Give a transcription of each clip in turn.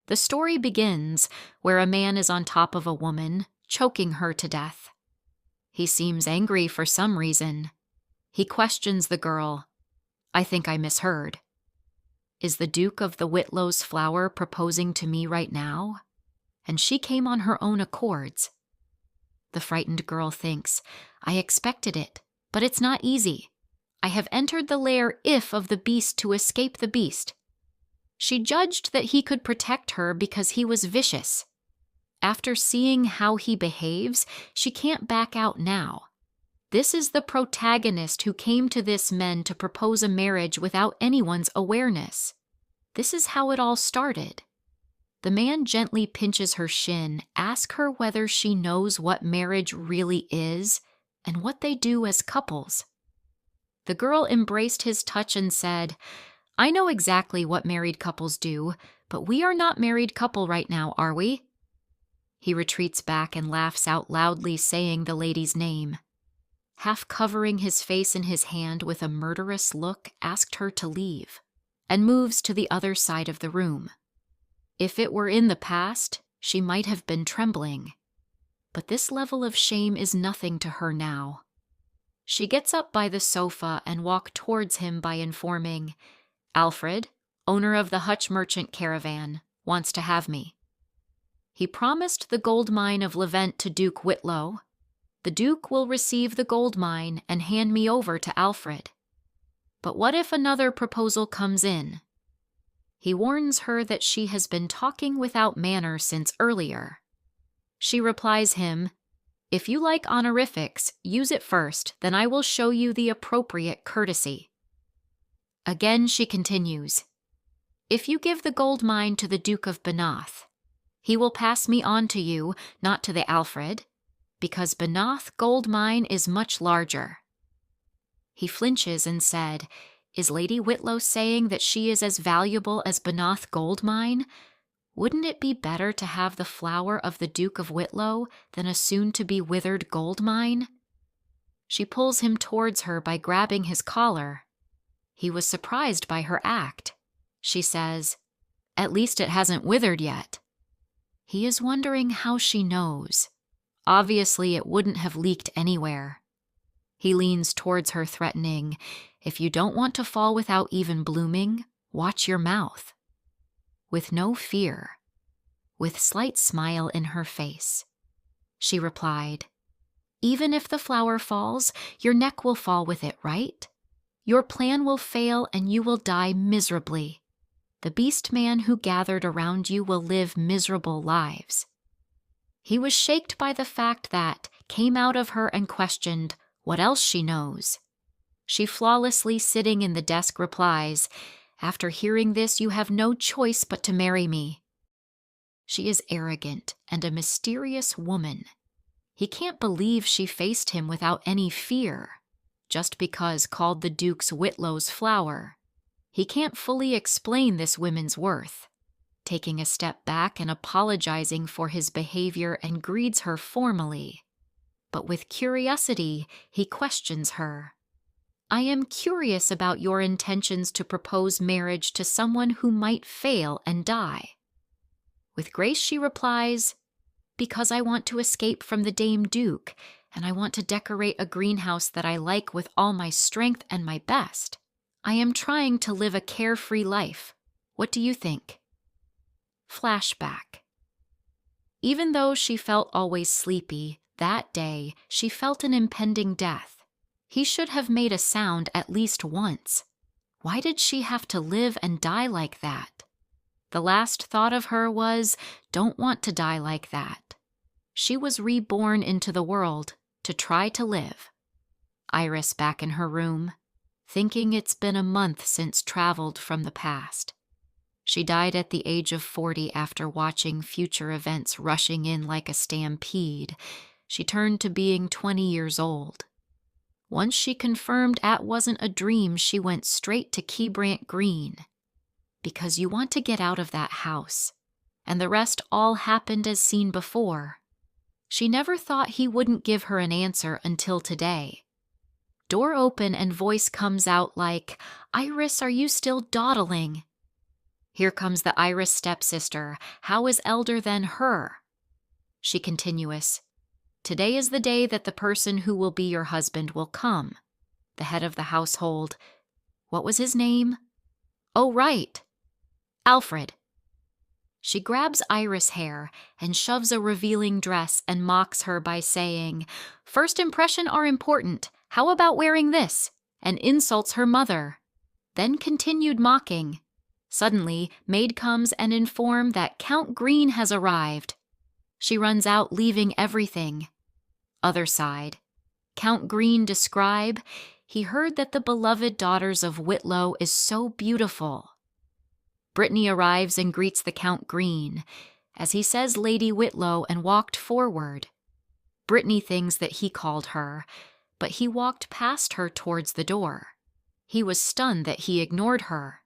The story begins where a man is on top of a woman, choking her to death. He seems angry for some reason. He questions the girl. I think I misheard. Is the Duke of the Whitlow's flower proposing to me right now? And she came on her own accords. The frightened girl thinks, I expected it, but it's not easy. I have entered the lair if of the beast to escape the beast. She judged that he could protect her because he was vicious. After seeing how he behaves, she can't back out now. This is the protagonist who came to this man to propose a marriage without anyone's awareness. This is how it all started. The man gently pinches her shin, asks her whether she knows what marriage really is and what they do as couples. The girl embraced his touch and said, I know exactly what married couples do, but we are not married couple right now, are we? He retreats back and laughs out loudly, saying the lady's name. Half covering his face in his hand with a murderous look, asked her to leave, and moves to the other side of the room. If it were in the past, she might have been trembling. But this level of shame is nothing to her now. She gets up by the sofa and walks towards him by informing, Alfred, owner of the Hutch merchant caravan, wants to have me. He promised the gold mine of Levent to Duke Whitlow. The Duke will receive the gold mine and hand me over to Alfred. But what if another proposal comes in? He warns her that she has been talking without manner since earlier. She replies him, If you like honorifics, use it first, then I will show you the appropriate courtesy. Again she continues, If you give the gold mine to the Duke of Benoth, he will pass me on to you, not to the Alfred, because Benoth gold mine is much larger. He flinches and said, Is Lady Whitlow saying that she is as valuable as Benoth gold mine? Wouldn't it be better to have the flower of the Duke of Whitlow than a soon-to-be withered gold mine? She pulls him towards her by grabbing his collar. He was surprised by her act. She says, At least it hasn't withered yet. He is wondering how she knows. Obviously, it wouldn't have leaked anywhere. He leans towards her, threatening, If you don't want to fall without even blooming, watch your mouth. With no fear, with slight smile in her face, she replied, Even if the flower falls, your neck will fall with it, right? Your plan will fail and you will die miserably. The beast man who gathered around you will live miserable lives. He was shaken by the fact that came out of her and questioned what else she knows. She flawlessly sitting in the desk replies, After hearing this, you have no choice but to marry me. She is arrogant and a mysterious woman. He can't believe she faced him without any fear, just because called the Duke's Whitlow's flower. He can't fully explain this woman's worth. Taking a step back and apologizing for his behavior and greets her formally. But with curiosity, he questions her. I am curious about your intentions to propose marriage to someone who might fail and die. With grace she replies, Because I want to escape from the Dame Duke, and I want to decorate a greenhouse that I like with all my strength and my best. I am trying to live a carefree life. What do you think? Flashback. Even though she felt always sleepy, that day she felt an impending death. He should have made a sound at least once. Why did she have to live and die like that? The last thought of her was, don't want to die like that. She was reborn into the world to try to live. Iris back in her room, thinking it's been a month since traveled from the past. She died at the age of 40 after watching future events rushing in like a stampede. She turned to being 20 years old. Once she confirmed that wasn't a dream, she went straight to Keybrant Green. Because you want to get out of that house, and the rest all happened as seen before. She never thought he wouldn't give her an answer until today. Door open and voice comes out like, Iris, are you still dawdling? Here comes the Iris stepsister. How is elder than her? She continuous. Today is the day that the person who will be your husband will come. The head of the household. What was his name? Oh, right. Alfred. She grabs Iris' hair and shoves a revealing dress and mocks her by saying, "First impression are important. How about wearing this?" and insults her mother. Then continued mocking. Suddenly, maid comes and informs that Count Green has arrived. She runs out, leaving everything. Other side. Count Green describe, he heard that the beloved daughters of Whitlow is so beautiful. Brittany arrives and greets the Count Green, as he says Lady Whitlow and walked forward. Brittany thinks that he called her, but he walked past her towards the door. He was stunned that he ignored her.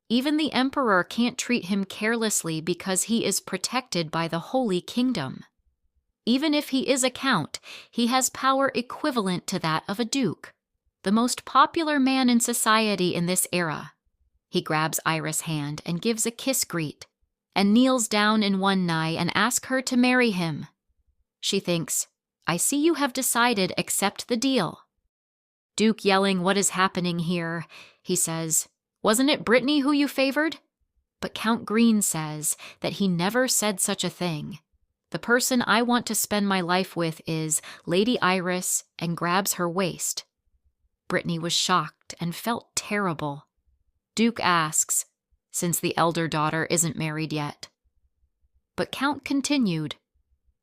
Even the emperor can't treat him carelessly because he is protected by the Holy Kingdom. Even if he is a count, he has power equivalent to that of a duke, the most popular man in society in this era. He grabs Iris' hand and gives a kiss greet, and kneels down in one knee and asks her to marry him. She thinks, I see you have decided, accept the deal. Duke yelling, what is happening here? He says, wasn't it Brittany who you favored? But Count Green says that he never said such a thing. The person I want to spend my life with is Lady Iris, and grabs her waist. Brittany was shocked and felt terrible. Duke asks, since the elder daughter isn't married yet. But Count continued.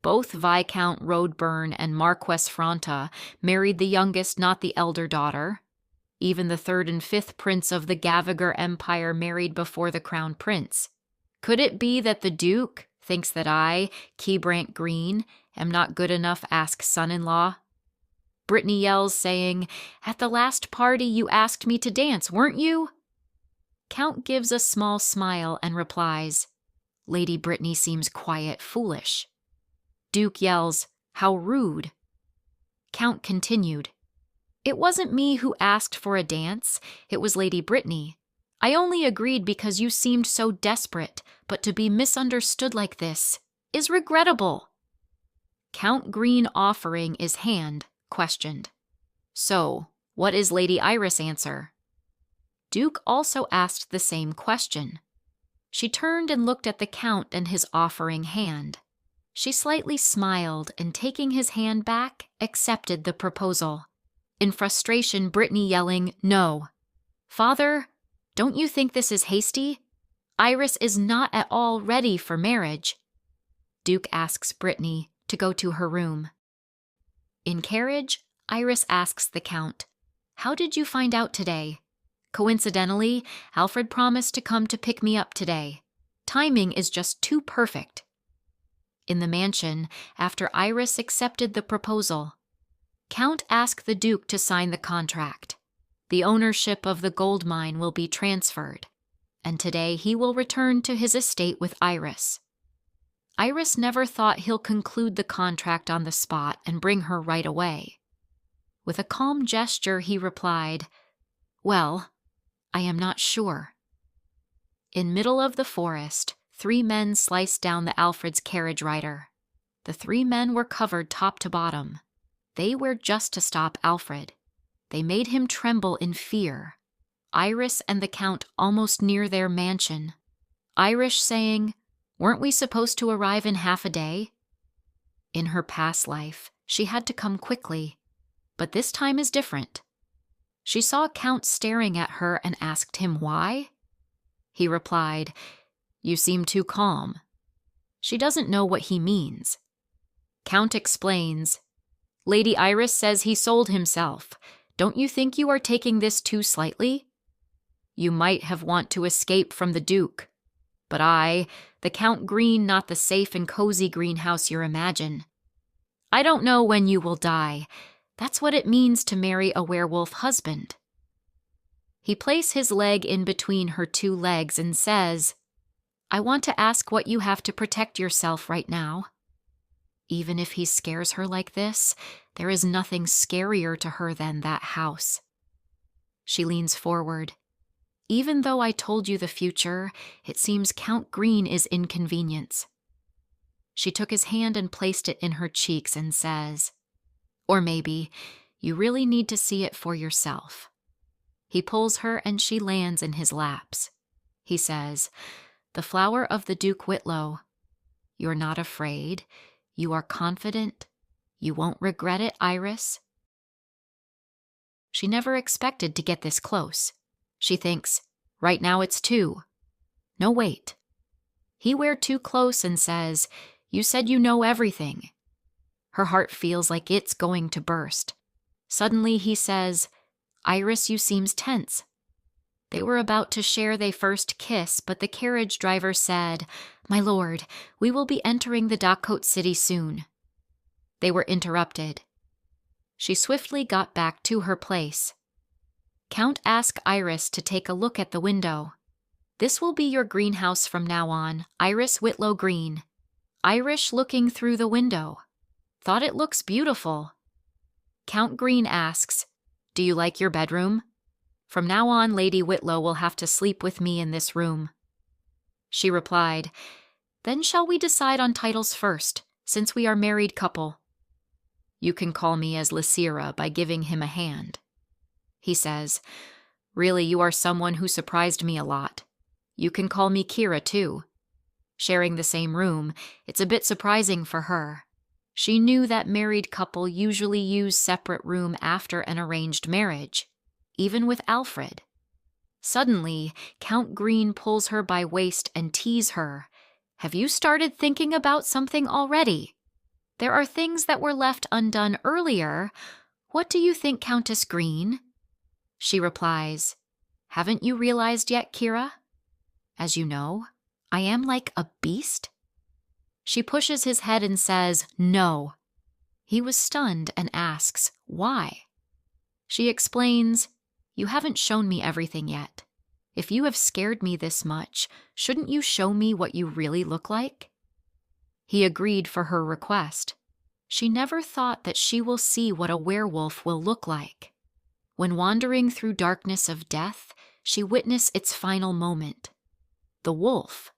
Both Viscount Roadburn and Marquess Fronta married the youngest, not the elder daughter. Even the third and fifth prince of the Gavager Empire married before the crown prince. Could it be that the Duke thinks that I, Keybrant Green, am not good enough? Asks son-in-law. Brittany yells, saying, at the last party you asked me to dance, weren't you? Count gives a small smile and replies, Lady Brittany seems quiet, foolish. Duke yells, how rude. Count continued, it wasn't me who asked for a dance, it was Lady Brittany. I only agreed because you seemed so desperate, but to be misunderstood like this is regrettable. Count Green offering his hand, questioned. So, what is Lady Iris' answer? Duke also asked the same question. She turned and looked at the Count and his offering hand. She slightly smiled and, taking his hand back, accepted the proposal. In frustration, Brittany yelling, no. Father, don't you think this is hasty? Iris is not at all ready for marriage. Duke asks Brittany to go to her room. In carriage, Iris asks the Count, how did you find out today? Coincidentally, Alfred promised to come to pick me up today. Timing is just too perfect. In the mansion, after Iris accepted the proposal, Count asked the Duke to sign the contract. The ownership of the gold mine will be transferred, and today he will return to his estate with Iris. Iris never thought he'll conclude the contract on the spot and bring her right away. With a calm gesture, he replied, well, I am not sure. In middle of the forest, 3 men sliced down the Alfred's carriage rider. The 3 men were covered top to bottom. They were just to stop Alfred. They made him tremble in fear. Iris and the Count almost near their mansion. Iris saying, weren't we supposed to arrive in half a day? In her past life, she had to come quickly, but this time is different. She saw Count staring at her and asked him why. He replied, you seem too calm. She doesn't know what he means. Count explains, Lady Iris says he sold himself. Don't you think you are taking this too slightly? You might have want to escape from the Duke. But I, the Count Green, not the safe and cozy greenhouse you imagine. I don't know when you will die. That's what it means to marry a werewolf husband. He places his leg in between her 2 legs and says, I want to ask what you have to protect yourself right now. Even if he scares her like this, there is nothing scarier to her than that house. She leans forward. Even though I told you the future, it seems Count Green is inconvenience. She took his hand and placed it in her cheeks and says, or maybe, you really need to see it for yourself. He pulls her and she lands in his laps. He says, the flower of the Duke Whitlow. You're not afraid. You are confident. You won't regret it, Iris. She never expected to get this close. She thinks, right now it's 2. No, wait. He wear too close and says, you said you know everything. Her heart feels like it's going to burst. Suddenly he says, Iris, you seems tense. They were about to share their first kiss, but the carriage driver said, my lord, we will be entering the Dakota City soon. They were interrupted. She swiftly got back to her place. Count asked Iris to take a look at the window. This will be your greenhouse from now on, Iris Whitlow Green. Iris looking through the window. Thought it looks beautiful. Count Green asks, do you like your bedroom? From now on, Lady Whitlow will have to sleep with me in this room. She replied, then shall we decide on titles first, since we are married couple? You can call me as Lysira by giving him a hand. He says, really, you are someone who surprised me a lot. You can call me Kira, too. Sharing the same room, it's a bit surprising for her. She knew that married couple usually use separate room after an arranged marriage, even with Alfred. Suddenly, Count Green pulls her by waist and teases her. Have you started thinking about something already? There are things that were left undone earlier. What do you think, Countess Green? She replies, haven't you realized yet, Kira? As you know, I am like a beast. She pushes his head and says, no. He was stunned and asks, why? She explains, you haven't shown me everything yet. If you have scared me this much, shouldn't you show me what you really look like? He agreed for her request. She never thought that she will see what a werewolf will look like. When wandering through darkness of death, she witnessed its final moment. The wolf.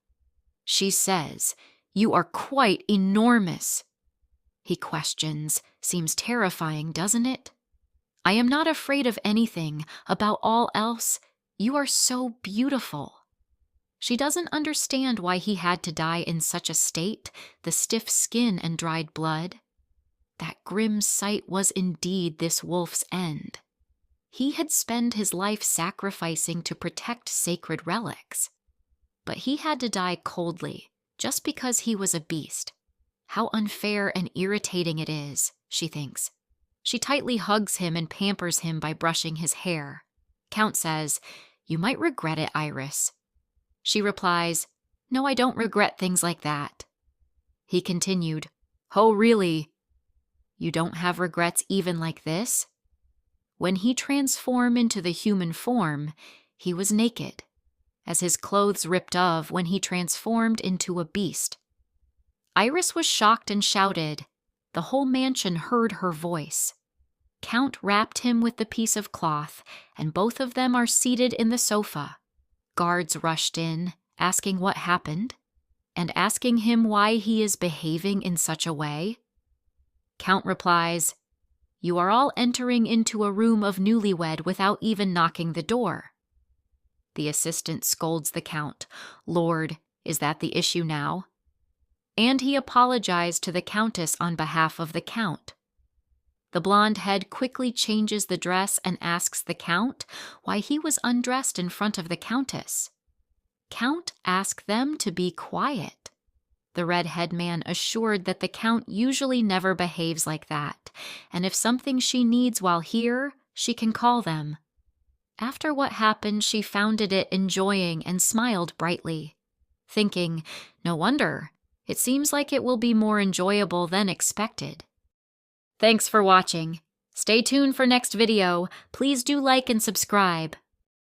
She says, you are quite enormous. He questions, seems terrifying, doesn't it? I am not afraid of anything. About all else, you are so beautiful. She doesn't understand why he had to die in such a state, the stiff skin and dried blood. That grim sight was indeed this wolf's end. He had spent his life sacrificing to protect sacred relics. But he had to die coldly, just because he was a beast. How unfair and irritating it is, she thinks. She tightly hugs him and pampers him by brushing his hair. Count says, you might regret it, Iris. She replies, no, I don't regret things like that. He continued, oh, really? You don't have regrets even like this? When he transformed into the human form, he was naked, as his clothes ripped off when he transformed into a beast. Iris was shocked and shouted. The whole mansion heard her voice. Count wrapped him with the piece of cloth, and both of them are seated in the sofa. Guards rushed in, asking what happened, and asking him why he is behaving in such a way. Count replies, you are all entering into a room of newlywed without even knocking the door. The assistant scolds the Count. Lord, is that the issue now? And he apologized to the Countess on behalf of the Count. The blonde head quickly changes the dress and asks the Count why he was undressed in front of the Countess. Count asked them to be quiet. The red-head man assured that the Count usually never behaves like that, and if something she needs while here, she can call them. After what happened, she found it enjoying and smiled brightly, thinking, no wonder, it seems like it will be more enjoyable than expected. Thanks for watching. Stay tuned for next video. Please do like and subscribe.